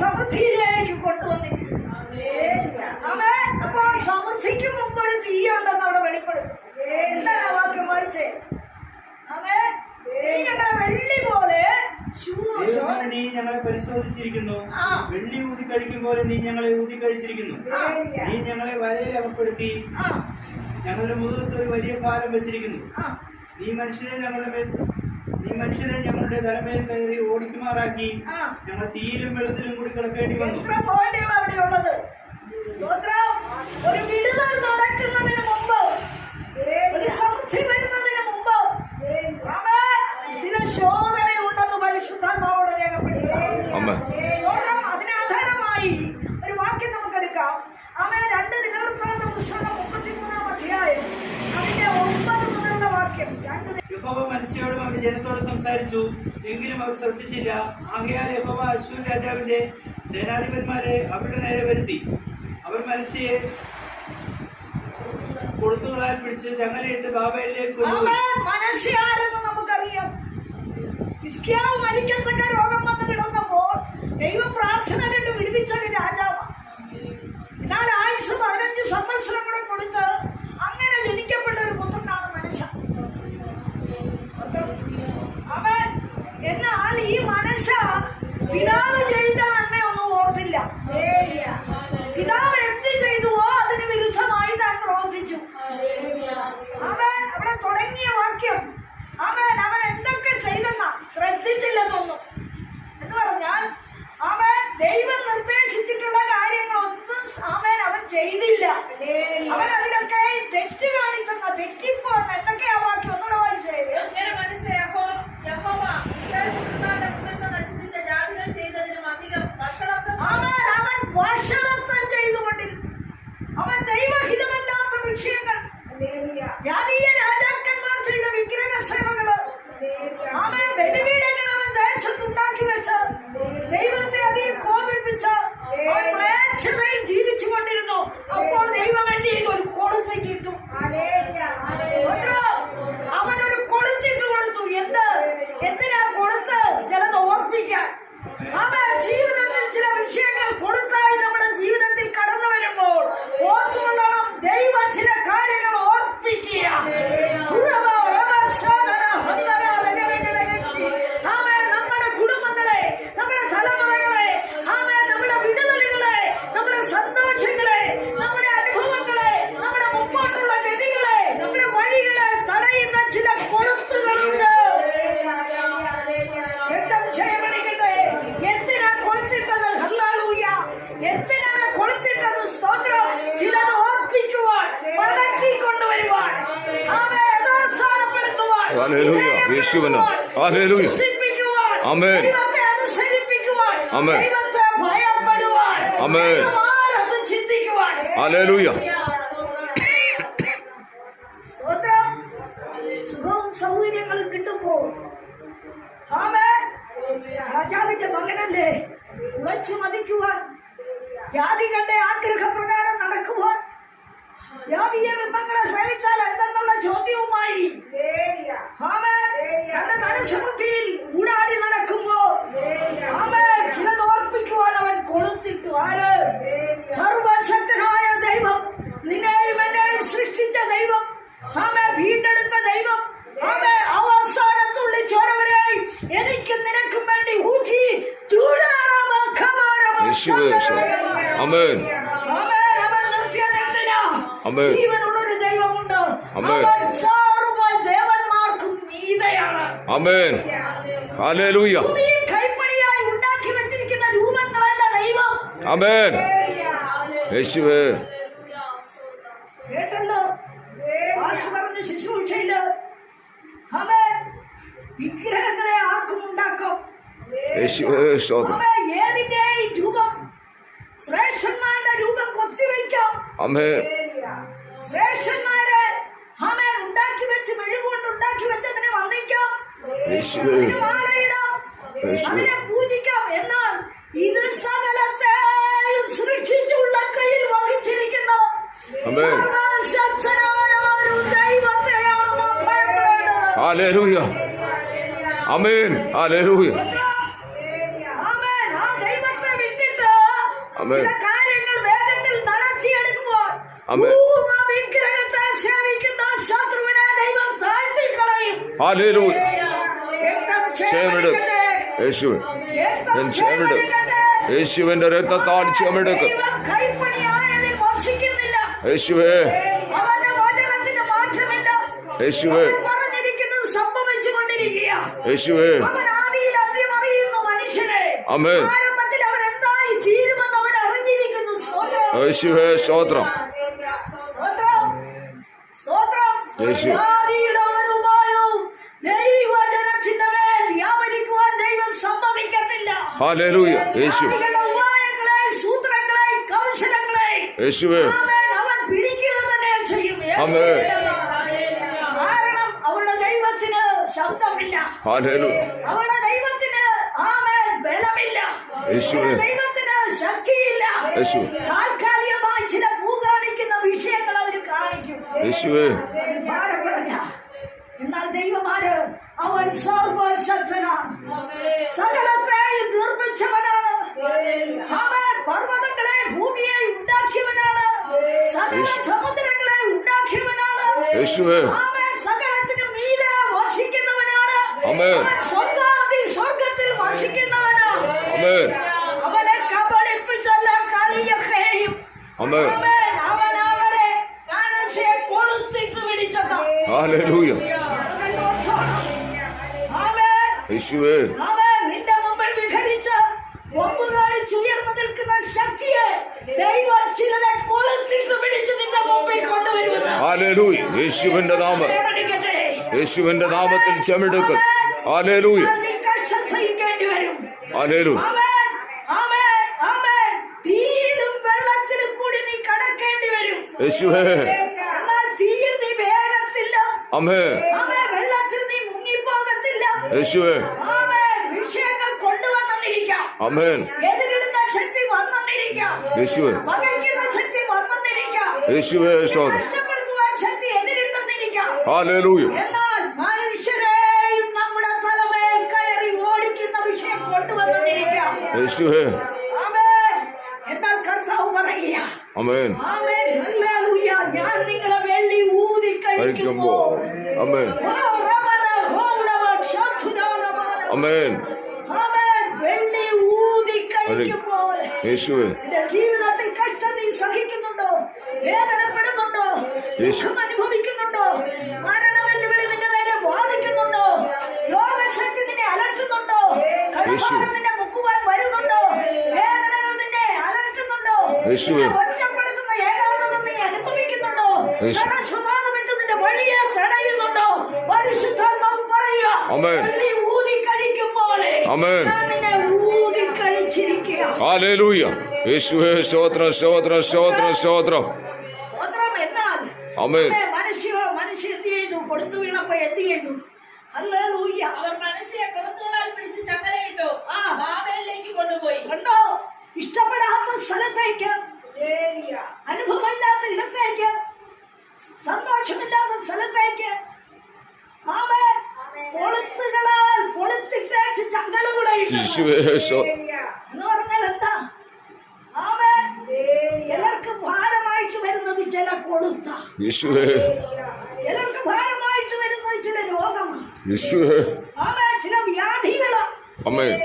സമൃദ്ധിയിലേക്ക് കൊണ്ടുവന്നിരിക്കുന്നു. അപ്പോൾ സമൃദ്ധിക്ക് മുമ്പ് ഒരു തീയുണ്ടെന്ന് അവിടെ വെളിപ്പെടും. എന്താണ് ആ വാക്യം വായിച്ചേ? നീ ഞങ്ങളെ വെള്ളി പോലെ നീ ഞങ്ങളെ പരിശോധിച്ചിരിക്കുന്നു. വെള്ളി ഊതി കഴിക്കും പോലെ നീ ഞങ്ങളെ ഊതി കഴിച്ചിരിക്കുന്നു. നീ ഞങ്ങളെ വലയിൽ അകപ്പെടുത്തി ഞങ്ങളുടെ മുഖത്ത് ഒരു വലിയ ഭാരം വെച്ചിരിക്കുന്നു. നീ മനുഷ്യരെ ഞങ്ങളുടെ തലമേൽ കയറി ഓടിക്കുമാറാക്കി ഞങ്ങൾ തീയിലും വെള്ളത്തിലും കൂടി കിടക്കേണ്ടി വന്നു. അവിടെയുള്ളത് ഒരു വിടുതൽ നടക്കുന്നതിന് മുമ്പ്, ഒരു സമൃദ്ധി വരുന്നതിന് മുമ്പ് ചില ശോധനയുണ്ടെന്ന് പരിശുദ്ധാത്മാവോട് രേഖപ്പെടുത്തുക. അതിന് ആധാരമായി ഒരു വാക്യം നമുക്കെടുക്കാം. 2 ദിനവൃത്താന്ത പുസ്തകം 33-ാം അധ്യായം അതിന്റെ 9 മുതലുള്ള വാക്യം. യഹോവ മനശ്ശെയോടും അവന്റെ ജനത്തോട് സംസാരിച്ചു, എങ്കിലും അവർ ശ്രദ്ധിച്ചില്ല. ആകയാൽ യഹോവ അശ്ശൂർ രാജാവിന്റെ സേനാധിപന്മാരെ അവരുടെ നേരെ വരുത്തി. അവർ മനശ്ശെയെ കൊടുത്തുകളാൽ പിടിച്ച് ചങ്ങലയിട്ട് ബാബേലിലേക്ക് മനശ്ശെയാരെന്ന് നമുക്കറിയാം. ഹിസ്കിയാവ് മരിക്കത്തക്ക രോഗം വന്ന് കിടന്നപ്പോൾ ദൈവം പ്രാർത്ഥന കണ്ട് വിടുവിച്ചൊരു രാജാവാണ്. എന്നാൽ ആയുസ് 15 സംവത്സരം കൂടെ കൊടുത്ത് അങ്ങനെ ജനിക്കപ്പെട്ട ഒരു പുത്രനാണ് മനശ്ശെ. എന്നാൽ ഈ മനശ്ശെ പിതാവ് ചെയ്ത നന്മയൊന്നും ഓർത്തില്ല. പിതാവ് എന്ത് ചെയ്തുവോ അതിന് വിരുദ്ധമായി താൻ പ്രവർത്തിച്ചു. അവിടെ തുടങ്ങിയ വാക്യം അവൻ എന്തൊക്കെ ചെയ്തെന്ന ശ്രദ്ധിച്ചില്ലെന്നൊന്നും. എന്ന് പറഞ്ഞാൽ ദൈവം നിർദ്ദേശിച്ചിട്ടുള്ള കാര്യങ്ങളൊന്നും അവൻ ചെയ്തില്ല. അവൻ അതിലൊക്കെ തെറ്റ് കാണിച്ചെന്ന തെറ്റിപ്പോന്ന് എന്തൊക്കെയാ വാക്യം ഒന്നുകൂടെ വായിച്ചേ. അവൻ വഷളത്വം ചെയ്തുകൊണ്ടിരുന്നു. അവൻ ദൈവഹിതമല്ലാത്ത വിഷയങ്ങൾ, ജാതീയ രാജാക്കന്മാർ ചെയ്ത വിഗ്രഹ സേവകള്, ബലിപീഠങ്ങൾ അവൻ ദേശത്തുണ്ടാക്കി വെച്ച് ദൈവത്തെ അധികം കോപിപ്പിച്ച് മ്ലേച്ഛതയിൽ ജീവിച്ചു കൊണ്ടിരുന്നു. അപ്പോൾ ദൈവം എന്ത് ചെയ്തു? ഒരു കൊളുത്തേക്ക് ഇട്ടു. അവനൊരു കൊളുത്തിട്ട് കൊടുത്തു. എന്തിനാ കൊടുത്ത്? ചിലത് ഓർപ്പിക്കാൻ. ജീവിതത്തിൽ ചില വിഷയങ്ങൾ കൊടുത്തായി നമ്മുടെ ജീവിതത്തിൽ കടന്നു വരുമ്പോൾ ഓർത്തുകൊള്ളണം, ദൈവം ചില കാര്യങ്ങൾ ഓർപ്പിക്കുക. നമ്മുടെ കുടുംബങ്ങളെ, നമ്മുടെ തലമുറകളെ, നമ്മുടെ വിടുതലുകളെ, നമ്മുടെ സന്തോഷങ്ങളെ, നമ്മുടെ അനുഭവങ്ങളെ, നമ്മുടെ മുമ്പോട്ടുള്ള ഗതികളെ, നമ്മുടെ വഴികളെ തടയുന്ന ചില കൊളുത്തുകളുണ്ട്. എന്തിനാ കൊളുത്തിട്ടത്? ഹല്ലേലൂയ. എന്തിനാണ് കൊളുത്തിട്ടത്? സ്തോത്രം. ചിലത് ഓർപ്പിക്കുവാൻ, മടക്കി കൊണ്ടുവരുവാൻ, യഥാസ്ഥാനപ്പെടുത്തുവാൻ, ദൈവത്തെ അനുസരിപ്പിക്കുവാൻ, ദൈവത്തെ ഭയപ്പെടുവാൻ, ചിന്തിക്കുവാൻ. സ്തോത്രം. സുഖവും സൗകര്യങ്ങളും കിട്ടുമ്പോൾ രാജാവിന്റെ മകനല്ലേ ഉളച്ചു മതിക്കുവാൻ, ജാതികളുടെ ആഗ്രഹപ്രകാരം നടക്കുവാൻ, ജാതീയ ബിംബങ്ങളെ സേവിച്ചാൽ എന്തെന്നുള്ള ചോദ്യവുമായി തന്റെ മനസ്സമൃദ്ധിയിൽ ഊടാടി നടക്കുമ്പോൾ ചിലത് ഓർപ്പിക്കുവാൻ അവൻ കൊളുത്തിട്ടു. ആര്? സർവശക്തനായ ദൈവം, നിന്നെയും എന്നെയും സൃഷ്ടിച്ച ദൈവം, വീണ്ടെടുത്ത ദൈവം, അവസാനത്തുള്ളി ചോരവരെയും എനിക്ക് നിനക്കും വേണ്ടി ഊറ്റി ജീവനുള്ളൊരു ദൈവമുണ്ട്. സർവ്വ ദേവന്മാർക്കും മീതെയാണ്. കൈപ്പണിയായി ഉണ്ടാക്കി വെച്ചിരിക്കുന്ന രൂപങ്ങളല്ല ദൈവം. കേട്ടല്ലോ പറഞ്ഞ ശുശ്രൂഷയില് വിഗ്രഹങ്ങളെ ആർക്കും ഉണ്ടാക്കും. ഏതിന്റെ രൂപം? ശ്രേഷ്ഠന്മാരുടെ രൂപം കൊത്തിവയ്ക്കാം. ശ്രേഷ്ഠന്മാരെ ഉണ്ടാക്കി വെച്ച് മെഴുകൊണ്ട് ഉണ്ടാക്കി വെച്ച് അതിനെ വന്ദിക്കാം, മാലയിടാം, അതിനെ പൂജിക്കാം. എന്നാൽ ഇത് സകലത്തെയും സൃഷ്ടിച്ചുള്ള കയ്യിൽ വഹിച്ചിരിക്കുന്ന സർവശക്തനായ ഒരു ദൈവത്തെയാണ് നാം ഭയപ്പെടേണ്ടത്. ആ ദൈവത്തെ വിട്ടിട്ട് ചില കാര്യങ്ങൾ വേഗത്തിൽ നടത്തിയെടുക്കുമ്പോൾ വിഗ്രഹത്തെ സേവിക്കുന്ന ശത്രുവിനെ ദൈവം താഴ്ത്തിക്കളയും. ഹല്ലേലൂയ. ക്ഷയമെടുക്കട്ടെ യേശുവേ, ഞാൻ ക്ഷയമെടുക്കും. യേശുവിന്റെ രക്തത്താൽ ക്ഷയമെടുക്കും. കൈപ്പണിയായതിൽ വസിക്കുന്നില്ല. യേശുവേ, അവന്റെ വചനത്തിന് മാറ്റമില്ല. യേശുവേ, പറഞ്ഞിരിക്കുന്നത് സംഭവിച്ചുകൊണ്ടിരിക്കുക. യേശുവേ, അവൻ ആദിയിൽ അന്ത്യം അറിയുന്ന മനുഷ്യനെ ആമേൻ. ആരംഭത്തിൽ അവൻ എന്തായി തീരുമെന്ന് അവൻ അറിഞ്ഞിരിക്കുന്നു. യേശുവേ സ്തോത്രം. യേശു. ജാതിയുടെ ഒരു ഉപായവും ദൈവജനത്തിന്റെ മേൽ വ്യാപരിക്കുവാൻ ദൈവം സമ്മതിക്കത്തില്ല. ഹല്ലേലൂയ. യേശു. ജാതികളുടെ ഉപായങ്ങളെ, സൂത്രങ്ങളെ, കൗശലങ്ങളെ യേശുവേ, അവൻ പിടിക്കുക തന്നെ ചെയ്യും. ആമേൻ. കാരണം അവരുടെ ദൈവത്തിന് ശബ്ദമില്ല. ഹല്ലേലൂയ. അവരുടെ ദൈവത്തിന് ബലമില്ല. യേശുവേ, ദൈവത്തിന് ശക്തിയില്ല. യേശു. താൽക്കാലികമായി ചില കാണിക്കുന്ന വിഷയങ്ങൾ അവർ കാണിക്കും. യേശുവേ, ഭാരപ്പെടണ്ട. എന്നാൽ ദൈവമാര് അവൻ സർവശക്തനാണ്, സകലത്തെയും നിർമ്മിച്ചവനാണ്. അവൻ പർവ്വതങ്ങളെ, ഭൂമിയെ ഉണ്ടാക്കിയവനാണ്, സകല സമുദ്രങ്ങളെ ഉണ്ടാക്കിയവനാണ്. യേശുവേ, അവൻ സകലത്തിനു മീതെ വസിക്കുന്നവനാണ്. ആമേൻ. സ്വർഗ്ഗാദി സ്വർഗ്ഗത്തിൽ വസിക്കുന്നവനാണ്. ആമേൻ. അവനെ കബളിപ്പിച്ചല്ല കളിയൊക്കെയും ആമേൻ. അവൻ അവരെ മനസ്സെ കൊളുത്തിട്ട് പിടിച്ചത്. ഹല്ലേലൂയ. യേശുവേ, അവൻ നിന്റെ മുമ്പിൽ വിഘടിച്ച് കൊമ്പ് കാണിച്ചുയർന്നു നിൽക്കുന്ന ശക്തിയെ ദൈവം ചിലരെ കൊളുത്തിട്ട് പിടിച്ച് നിന്റെ മുമ്പിൽ കൊണ്ടുവരുമെന്ന്. ഹല്ലേലൂയ. യേശുവിന്റെ നാമം, യേശുവിന്റെ നാമത്തിൽ ക്ഷമെടുക്കൽ. ഹല്ലേലൂയ. നീ കഷ്ടം സഹിക്കേണ്ടി വരും. ഹല്ലേലൂയ. ആമേൻ, ആമേൻ, ആമേൻ. തീയിലും വെള്ളത്തിലും കൂടി നീ കടക്കേണ്ടി വരും. യേശുവേ, എന്നാൽ തീയിൽ നീ വേഗത്തില്ല. ആമേൻ. ആമേൻ. വെള്ളത്തിൽ നീ മുങ്ങിപ്പോകത്തില്ല. യേശുവേ, ആമേൻ. വിഷയങ്ങൾ കൊണ്ടുവന്നിരിക്കാം. ആമേൻ. എതിരിടുന്ന ശക്തി വന്നിരിക്കാം. യേശുവേ, പകയ്ക്കുന്ന ശക്തി വന്നിരിക്കാം. യേശുവേ സ്തോത്രം. കഷ്ടപ്പെടുത്തുവാൻ ശക്തി എതിരിട്ടെന്നിരിക്കാം. ഹല്ലേലൂയ. എന്നാൽ മനുഷ്യരെയും നമ്മുടെ തലമേൽ കയറി ഓടിക്കുന്ന വിഷയം കൊണ്ടുവന്നിരിക്കാം. യേശുവേ, ആമേൻ. എന്നാൽ കർത്താവ് പറയുക, ആമേൻ. ആമേൻ, ഹല്ലേലൂയ. ഞാൻ നിങ്ങളെ വെള്ളി ഊതി കഴിക്കുമ്പോൾ, ആമേൻ, ആമേൻ. ആമേൻ, വെള്ളി ഊതി കഴിക്കുമ്പോൾ യേശുവേ, നിന്റെ ജീവിതത്തിൽ കഷ്ടം നീ സഹിക്കുന്നുണ്ടോ? വേദനപ്പെടുന്നുണ്ടോ? യേശു. ദുഃഖം അനുഭവിക്കുന്നുണ്ടോ? മരണവെല്ലുവിളി നിന്റെ നേരെ ബാധിക്കുന്നുണ്ടോ? രോഗശക്തി നിന്നെ അലട്ടുന്നുണ്ടോ? കടഭാരം നിന്നെ മുക്കുവാൻ വരുന്നുണ്ടോ? വേദനകൾ നിന്നെ അലട്ടുന്നുണ്ടോ? യേശുവേ. നിന്നെ ഒറ്റപ്പെടുത്തുന്ന ഏകാന്തത നീ അനുഭവിക്കുന്നുണ്ടോ? യേശു. കടസ്വഭാവമിട്ട് നിന്റെ വഴിയെ തടയുന്നുണ്ടോ? പരിശുദ്ധാത്മാവ് പറയുക, ആമേൻ. വെള്ളി ഊതി കഴിക്കുമ്പോൾ ആമേൻ. ഞാൻ നിന്നെ ഊതി കഴിച്ചിരിക്കുക. ഹല്ലേലൂയ. യേശുവേ സ്തോത്രം, സ്തോത്രം, സ്തോത്രം, സ്തോത്രം. സ്തോത്രം. എന്നാൽ ആമേൻ. മനുഷ്യ എന്ത് ചെയ്തു? കൊടുത്തു വീണപ്പോ എന്ത് ചെയ്തു? ഹല്ലേലൂയ. അവർ മനുഷ്യരെ കൊടുത്തുകളാൽ പിടിച്ച് ചങ്ങലയിട്ടു ബാബേലിലേക്ക് കൊണ്ടുപോയി. കണ്ടോ? ഇഷ്ടപ്പെടാത്ത സ്ഥലത്തേക്ക്, അനുഭവമില്ലാത്ത ഇടത്തേക്ക്, സന്തോഷമില്ലാത്ത സ്ഥലത്തേക്ക്, ആമേൻ, കൊളുത്തുകളാൽ കൊളുത്തിട്ടേച്ച് ചങ്ങലകൂടെ ഇട്ടു. യേശുവേ സ്തോത്രം. എന്ന് പറഞ്ഞാൽ എന്താ? ആമേൻ. ചിലർക്ക് ഭാരമായിട്ട് വരുന്നത് ചില കൊളുത്ത, യേശുവേ, ചിലർക്ക് ഭാരമായിട്ട് വരുന്നത് ചില രോഗമാണ്, യേശുവേ, ആമേൻ, ചില വ്യാധികളാ, ആമേൻ.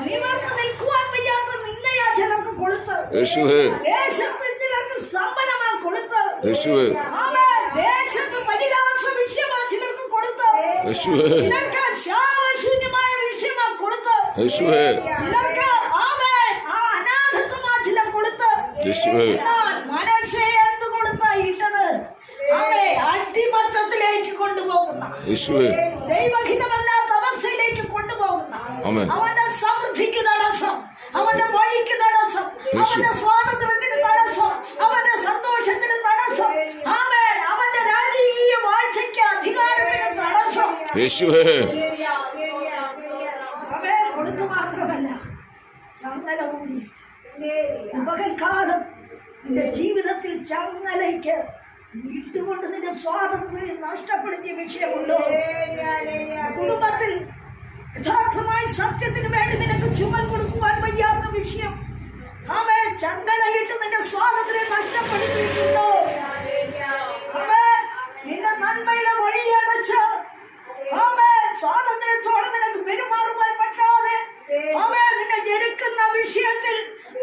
നിങ്ങൾക്ക് നിൽക്കുവാൻ വയ്യാത്ത നിന്നയാ ചിലർക്ക് കൊളുത്ത്, യേശുവേ, ദേശത്ത് ചിലർക്ക് സ്തംഭനമാ കൊളുത്ത്, യേശുവേ, ആമേൻ, ദേശത്ത് പരിഹാസ വിഷയമാ ചിലർക്ക് കൊളുത്ത്, യേശുവേ, ചിലർക്ക് ശാപശൂന്യമായ വിഷയമാ കൊളുത്ത്, യേശുവേ, ചിലർക്ക് ആമേൻ അനാഥത്വമാ ചിലർ കൊളുത്ത്. യേശുവേ, എന്നാൽ മനസ്സെ എന്ത് കൊടുത്താ ഇട്ടത്? അവയെ അടിമത്തത്തിലേക്ക് കൊണ്ടുപോകുന്ന, യേശുവേ, ദൈവഹിതമല്ലാത്ത അവസ്ഥയിലേക്ക് കൊണ്ടുപോകുന്ന, ആമേൻ. അവന്റെ സമൃദ്ധിക്ക് തടസ്സം, അവന്റെ വഴിക്ക് തടസ്സം, യേശു. അവന്റെ സ്വാതന്ത്ര്യത്തിന് തടസ്സം, അവന്റെ സന്തോഷത്തിന് തടസ്സം, ആമേൻ, അവന്റെ രാജകീയ വാഴ്ചയ്ക്ക് അധികാരത്തിന് തടസ്സം. യേശുവേ, അവയെ കൊടുത്തു മാത്രമല്ല ചങ്ങല കൂടി. പകൽക്കാലം നിന്റെ ജീവിതത്തിൽ ചങ്ങലയ്ക്ക് ഇട്ടുകൊണ്ട് നിന്റെ സ്വാതന്ത്ര്യം നഷ്ടപ്പെടുത്തിയ വിഷയമുണ്ടോ? കുടുംബത്തിൽ യഥാർത്ഥമായി സത്യത്തിന് വേണ്ടി നിനക്ക് ചുമൽ കൊടുക്കുവാൻ വയ്യാത്ത വിഷയം, അവൻ ചങ്ങല എടുക്കുന്ന വിഷയത്തിൽ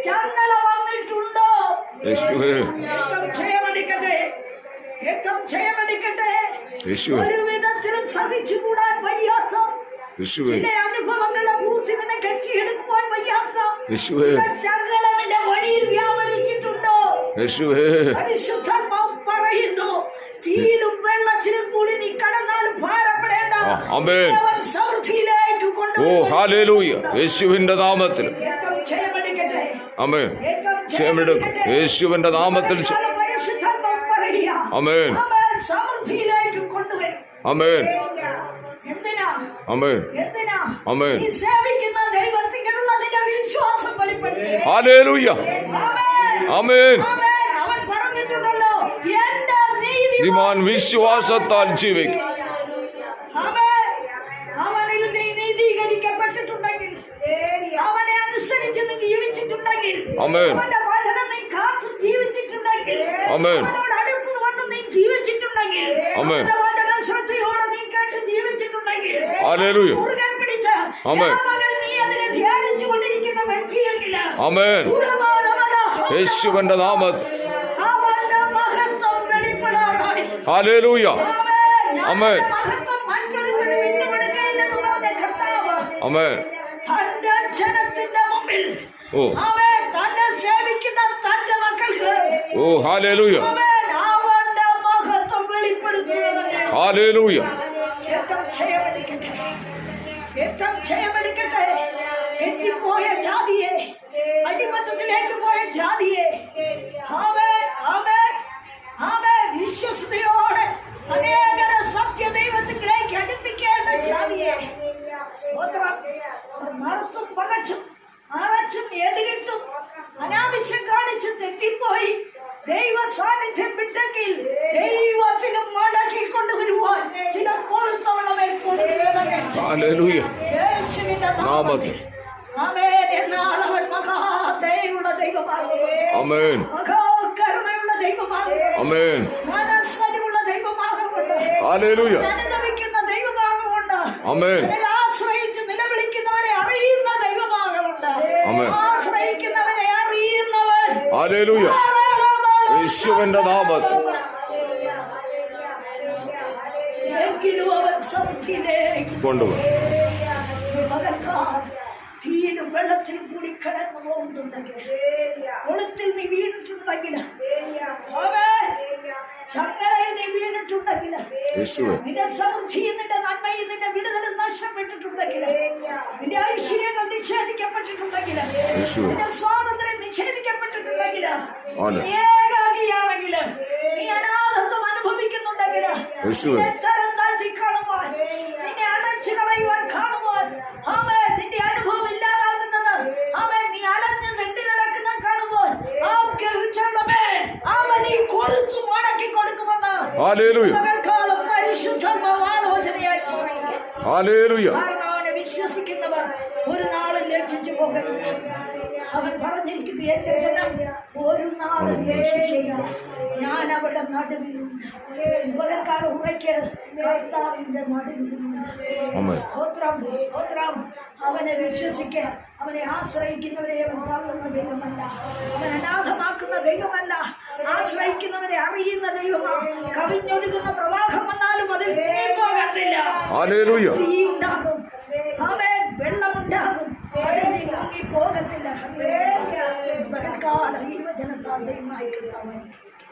ചങ്ങല വന്നിട്ടുണ്ടോ? യേശുവേ ഏക്കം ജയമടിക്കട്ടെ, ഏക്കം ജയമടിക്കട്ടെ. യേശുവേ ഒരു വിധത്തിലും സഹിച്ചുകൂടാൻ വയ്യാത്ത യേശുവേ ചില അനുഭവങ്ങളുടെ പൂർത്തി നിന്നെ കെട്ടിയെടുക്കുവാൻ വയ്യാത്ത യേശുവേ ചില ചങ്ങല നിന്റെ വഴിയിൽ വ്യാപരിച്ചിട്ടുണ്ടോ? യേശുവേ പരിശുദ്ധാത്മാവ് പറയുന്നു, തീയിലും വെള്ളത്തിലും കൂടി നീ കടന്നാലും ഭാരപ്പെടേണ്ട, ആമേൻ. അവൻ സമൃദ്ധിയിലേക്ക് ഓ കൊണ്ടുവരും. ഹല്ലേലൂയ യേശുവിന്റെ നാമത്തിൽ ഏക്കം ജയമടിക്കട്ടെ, ആമേൻ. ഏക്കം ജയമെടുക്കും ജയമടിക്കട്ടെ. യേശുവിന്റെ നാമത്തിൽ പരിശുദ്ധാത്മാവ് പറയുക, ആമേൻ. അവൻ സമൃദ്ധിയിലേക്ക് കൊണ്ടുവരും. ആമേൻ എന്തിനാ? ആമേൻ എന്തിനാ? ആമേൻ. നീ സേവിക്കുന്ന ദൈവത്തിലുള്ള നിന്റെ വിശ്വാസം വെളിപ്പെടുത്തുക. ഹല്ലേലൂയ ആമേൻ. ആമേൻ. ആമേൻ. അവൻ പറഞ്ഞിട്ടുണ്ടല്ലോ, എന്റെ നീതിമാൻ വിശ്വാസത്താൽ ജീവിക്കും. ആമേൻ. അവനിൽ നീ നീതീകരിക്കപ്പെട്ടിട്ടുണ്ടെങ്കിൽ, അവനെ അനുസരിച്ച് നീ ജീവിച്ചിട്ടുണ്ടെങ്കിൽ, ആമേൻ. അവന്റെ വചനം നീ കാത്തു ജീവിച്ചിട്ടുണ്ടെങ്കിൽ, ആമേൻ. അവനോട് അടുത്ത് വന്ന് നീ ജീവിച്ചിട്ടുണ്ടെങ്കിൽ, ആമേൻ. അവന്റെ വചനം ശ്രദ്ധയോടെ നീ കേട്ട് ജീവിച്ചിട്ടുണ്ടെങ്കിൽ, ഹല്ലേലൂയ മുറുകെ പിടിച്ച് ആമേൻ. രാപകൽ നീ അതിനെ ധ്യാനിച്ചു കൊണ്ടിരിക്കുന്ന വ്യക്തിയെങ്കിൽ, ആമേൻ. യേശുവിന്റെ നാമത്തിൽ അവന്റെ മഹത്വം വെളിപ്പെടാറായി. ഹല്ലേലൂയ ആമേൻ. ആമേൻ. മഹത്വം മറ്റൊരുത്തന് വിട്ടുകൊടുക്കയില്ലെന്ന് പറഞ്ഞ കർത്താവ് ആമേൻ. തന്റെ ജനത്തിന്റെ മുമ്പിൽ, ഓ അവൻ തന്നെ സേവിക്കുന്ന തന്റെ മക്കൾക്ക്, ഓ ഹല്ലേലൂയ അവൻ അവന്റെ മഹത്വം വെളിപ്പെടുത്തുന്നവനാണ്. ഹല്ലേലൂയ ഏറ്റവും ജയമടിക്കട്ടെ, ഏറ്റവും ജയമടിക്കട്ടെ. തെറ്റിപ്പോയ ജാതിയെ, അടിമത്തത്തിലേക്ക് പോയ ജാതിയെ, ആമേൻ, ആമേൻ, ആമേൻ, വിശ്വസ്തയോടെ അനേകരെ സത്യദൈവത്തിലേക്ക് അടുപ്പിക്കേണ്ട ജാതിയെ, സ്തോത്രം, മറച്ചും പകച്ചും മറച്ചും എതിരിട്ടും അനാവശ്യം കാണിച്ച് തെറ്റിപ്പോയി ദൈവ സാന്നിധ്യം വിട്ടെങ്കിൽ ദൈവത്തിനും മടക്കി കൊണ്ടുവരുവാൻ ചില കൊളുത്തവണമേ കൊടുക്കുന്നത്. ഹല്ലേലൂയ യേശുവിന്റെ നാമത്തിൽ. ആമേൻ. എന്നാൽ അവൻ മഹാദയുള്ള ദൈവമാണ്, ആമേൻ മഹാകരുണയുള്ള ദൈവമാണ്, ആമേൻ മനസ്സരിവുള്ള ദൈവമാകുകൊണ്ട്, ഹല്ലേലൂയ അനുഭവിക്കുന്ന ദൈവമാകുകൊണ്ട്, ആമേൻ അതിൽ ആശ്രയിച്ച് നിലവിളിക്കുന്നവരെ അറിയുന്ന ദൈവമാകുകൊണ്ട്, ആമേൻ. ആശ്രയിക്കുന്നവരെ അറിയുന്നവൻ. ഹല്ലേലൂയ യേശുവിന്റെ നാമത്തിൽ എങ്കിലും അവൻ സമൃദ്ധിയിലേക്ക് കൊണ്ടുവരും. പകൽക്കാലം തീയിലും വെള്ളത്തിലും കൂടി കടന്നു പോകുന്നുണ്ടെങ്കിൽ, കുളത്തിൽ നീ വീണിട്ടുണ്ടെങ്കിൽ, ചങ്ങലയിൽ നീ വീണിട്ടുണ്ടെങ്കിൽ, യേശുവേ നിന്റെ സമൃദ്ധിയും നിന്റെ നന്മയും നിന്റെ വിടുതലും നഷ്ടപ്പെട്ടിട്ടുണ്ടെങ്കിൽ, നിന്റെ ഐശ്വര്യങ്ങൾ നിഷേധിക്കപ്പെട്ടിട്ടുണ്ടെങ്കിൽ, യേശുവേ നിന്റെ സ്വാതന്ത്ര്യം നിഷേധിക്കപ്പെട്ടിട്ടുണ്ടെങ്കിൽ, ആണ്. നീ ഏകാകിയാണെങ്കിൽ, നീ അനാഥത്വം അനുഭവിക്കുന്നുണ്ടെങ്കിൽ, യേശുവേ. നിന്നെ തരം താഴ്ത്തി കാണുവാൻ, നിന്നെ അടച്ചു കളയുവാൻ കാണുവാൻ, ആമേൻ, നിന്റെ അനുഭവം ഇല്ലാതാകുന്നത്, ആമേൻ, നീ അലഞ്ഞ് തെണ്ടി നടക്കുന്ന കാണുവാൻ, അവൻ ഈ കൊടുത്തു മടക്കി കൊടുക്കുമെന്ന് ഹല്ലേലൂയ പകൽക്കാലം പരിശുദ്ധാത്മാവ് ആലോചനയായി പറയുക. ഹല്ലേലൂയ കാരണം അവനെ വിശ്വസിക്കുന്നവർ ഒരു നാളും ലജ്ജിച്ചു പോകരുത്. അവൻ പറഞ്ഞിരിക്കുന്നു, എന്റെ ജനം ഒരു നാളും ലജ്ജിക്കില്ല, ഞാൻ അവരുടെ നടുവിലുണ്ട്. പകൽക്കാലം ഉറയ്ക്ക് കർത്താവിന്റെ നടുവിലുണ്ട്. ആമേൻ. സ്തോത്രം, സ്തോത്രം. അവനെ വിശ്വസിക്ക. അവനെ ആശ്രയിക്കുന്നവരെ അവൻ തള്ളുന്ന ദൈവമല്ല, അവൻ അനാഥമാക്കുന്ന ദൈവമല്ല, ആശ്രയിക്കുന്നവരെ അറിയുന്ന ദൈവമാണ്. കവിഞ്ഞൊഴുകുന്ന പ്രവാഹം വന്നാലും അതിൽ പോകത്തില്ല. ഹല്ലേലൂയ തീ ഉണ്ടാകും, അവൻ വെള്ളമുണ്ടാകും, അതിൽ നീ മുങ്ങി പോകത്തില്ല. പകൽക്കാലം ഈ വചനത്താൽ ദൈവമായി കിട്ടാൻ